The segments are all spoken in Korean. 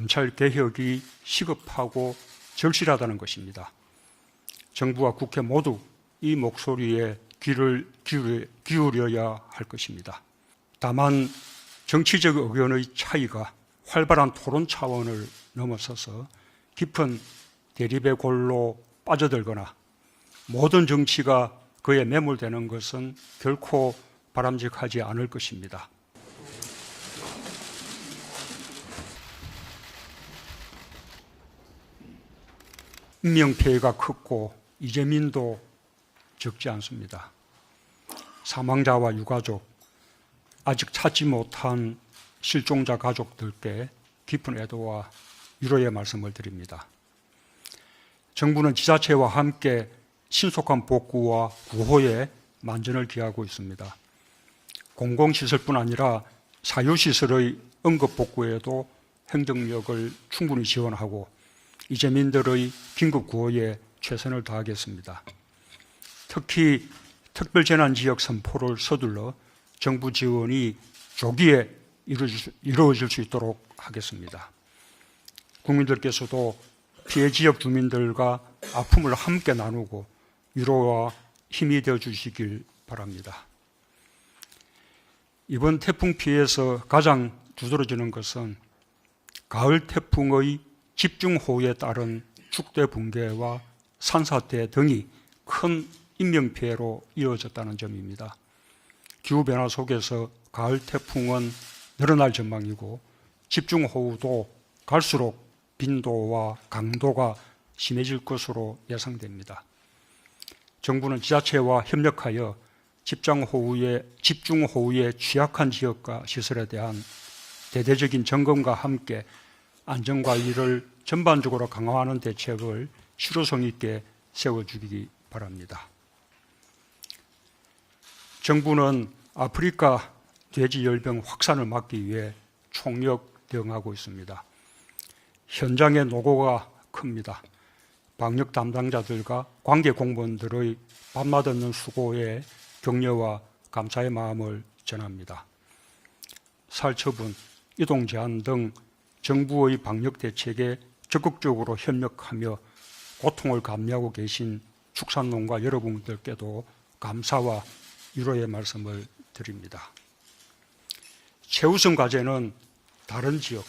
검찰 개혁이 시급하고 절실하다는 것입니다. 정부와 국회 모두 이 목소리에 귀를 기울여야 할 것입니다. 다만 정치적 의견의 차이가 활발한 토론 차원을 넘어서서 깊은 대립의 골로 빠져들거나 모든 정치가 그에 매몰되는 것은 결코 바람직하지 않을 것입니다. 인명피해가 컸고 이재민도 적지 않습니다. 사망자와 유가족, 아직 찾지 못한 실종자 가족들께 깊은 애도와 위로의 말씀을 드립니다. 정부는 지자체와 함께 신속한 복구와 구호에 만전을 기하고 있습니다. 공공시설뿐 아니라 사유시설의 응급복구에도 행정력을 충분히 지원하고 이재민들의 긴급구호에 최선을 다하겠습니다. 특히 특별재난지역 선포를 서둘러 정부 지원이 조기에 이루어질 수 있도록 하겠습니다. 국민들께서도 피해 지역 주민들과 아픔을 함께 나누고 위로와 힘이 되어 주시길 바랍니다. 이번 태풍 피해에서 가장 두드러지는 것은 가을 태풍의 집중호우에 따른 축대 붕괴와 산사태 등이 큰 인명피해로 이어졌다는 점입니다. 기후변화 속에서 가을 태풍은 늘어날 전망이고 집중호우도 갈수록 빈도와 강도가 심해질 것으로 예상됩니다. 정부는 지자체와 협력하여 집중호우에 취약한 지역과 시설에 대한 대대적인 점검과 함께 안전관리를 전반적으로 강화하는 대책을 실효성 있게 세워주기 바랍니다. 정부는 아프리카 돼지열병 확산을 막기 위해 총력 대응하고 있습니다. 현장의 노고가 큽니다. 방역 담당자들과 관계 공무원들의 밤낮 없는 수고에 격려와 감사의 마음을 전합니다. 살처분, 이동 제한 등 정부의 방역 대책에 적극적으로 협력하며 고통을 감내하고 계신 축산농가 여러분들께도 감사와 위로의 말씀을 드립니다. 최우선 과제는 다른 지역,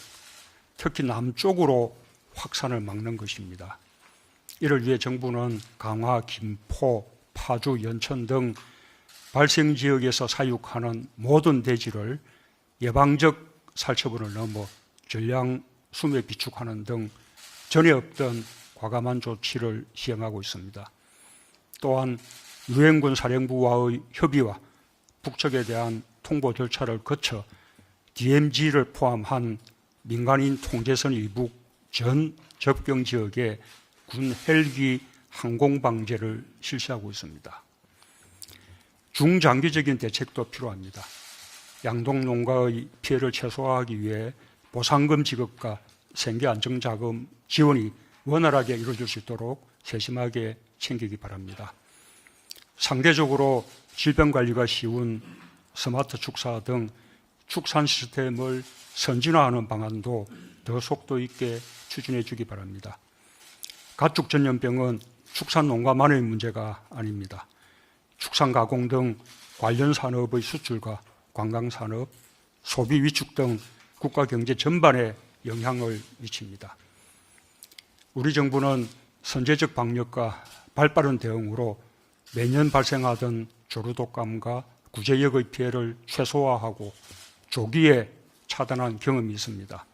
특히 남쪽으로 확산을 막는 것입니다. 이를 위해 정부는 강화, 김포, 파주, 연천 등 발생 지역에서 사육하는 모든 돼지를 예방적 살처분을 넘어 전량 수매 비축하는 등 전에 없던 과감한 조치를 시행하고 있습니다. 또한 유엔군 사령부와의 협의와 북측에 대한 통보 절차를 거쳐 DMZ를 포함한 민간인 통제선 이북 전 접경 지역에 군 헬기 항공 방제를 실시하고 있습니다. 중장기적인 대책도 필요합니다. 양동 농가의 피해를 최소화하기 위해 보상금 지급과 생계안정자금 지원이 원활하게 이루어질 수 있도록 세심하게 챙기기 바랍니다. 상대적으로 질병관리가 쉬운 스마트 축사 등 축산 시스템을 선진화하는 방안도 더 속도 있게 추진해 주기 바랍니다. 가축 전염병은 축산농가만의 문제가 아닙니다. 축산가공 등 관련 산업의 수출과 관광산업, 소비 위축 등 국가 경제 전반에 영향을 미칩니다. 우리 정부는 선제적 방역과 발빠른 대응으로 매년 발생하던 조류독감과 구제역의 피해를 최소화하고 조기에 차단한 경험이 있습니다.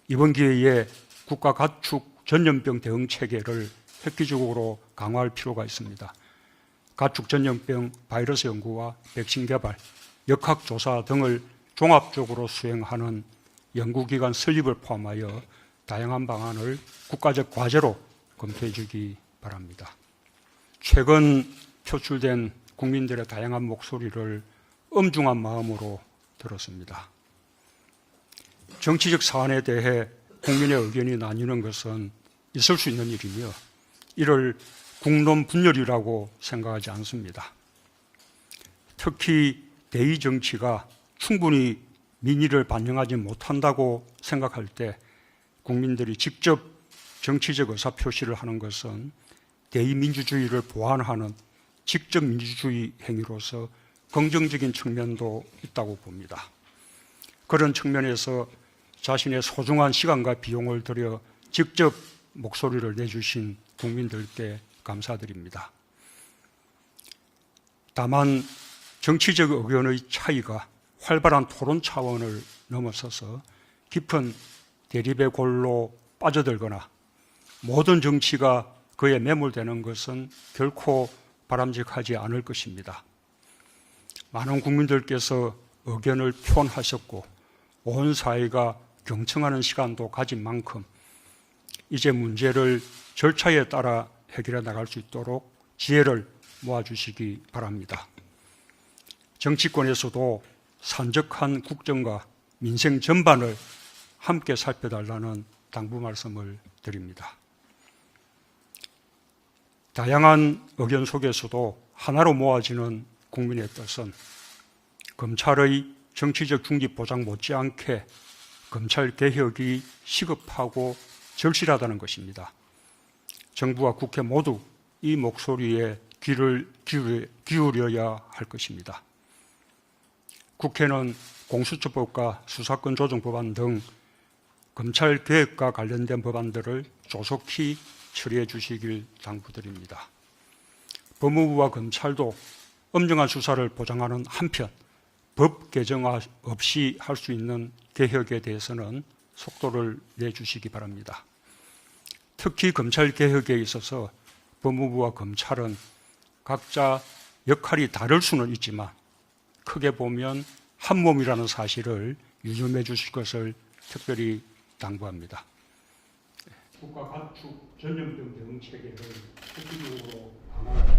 이번 기회에 국가 가축 전염병 대응 체계를 획기적으로 강화할 필요가 있습니다. 가축 전염병 바이러스 연구와 백신 개발, 역학조사 등을 종합적으로 수행하는 연구기관 설립을 포함하여 다양한 방안을 국가적 과제로 검토해 주기 바랍니다. 최근 표출된 국민들의 다양한 목소리를 엄중한 마음으로 들었습니다. 정치적 사안에 대해 국민의 의견이 나뉘는 것은 있을 수 있는 일이며 이를 국론 분열이라고 생각하지 않습니다. 특히 대의 정치가 충분히 민의를 반영하지 못한다고 생각할 때 국민들이 직접 정치적 의사표시를 하는 것은 대의민주주의를 보완하는 직접 민주주의 행위로서 긍정적인 측면도 있다고 봅니다. 그런 측면에서 자신의 소중한 시간과 비용을 들여 직접 목소리를 내주신 국민들께 감사드립니다. 다만 정치적 의견의 차이가 활발한 토론 차원을 넘어서서 깊은 대립의 골로 빠져들거나 모든 정치가 그에 매몰되는 것은 결코 바람직하지 않을 것입니다. 많은 국민들께서 의견을 표현하셨고 온 사회가 경청하는 시간도 가진 만큼 이제 문제를 절차에 따라 해결해 나갈 수 있도록 지혜를 모아주시기 바랍니다. 정치권에서도 산적한 국정과 민생 전반을 함께 살펴달라는 당부 말씀을 드립니다. 다양한 의견 속에서도 하나로 모아지는 국민의 뜻은 검찰의 정치적 중립 보장 못지않게 검찰 개혁이 시급하고 절실하다는 것입니다. 정부와 국회 모두 이 목소리에 귀를 기울여야 할 것입니다. 국회는 공수처법과 수사권 조정 법안 등 검찰 개혁과 관련된 법안들을 조속히 처리해 주시길 당부드립니다. 법무부와 검찰도 엄정한 수사를 보장하는 한편 법 개정 없이 할 수 있는 개혁에 대해서는 속도를 내주시기 바랍니다. 특히 검찰 개혁에 있어서 법무부와 검찰은 각자 역할이 다를 수는 있지만 크게 보면 한 몸이라는 사실을 유념해 주실 것을 특별히 당부합니다. 국가 가축 전염병 대응 체계를 획기적으로 강화하기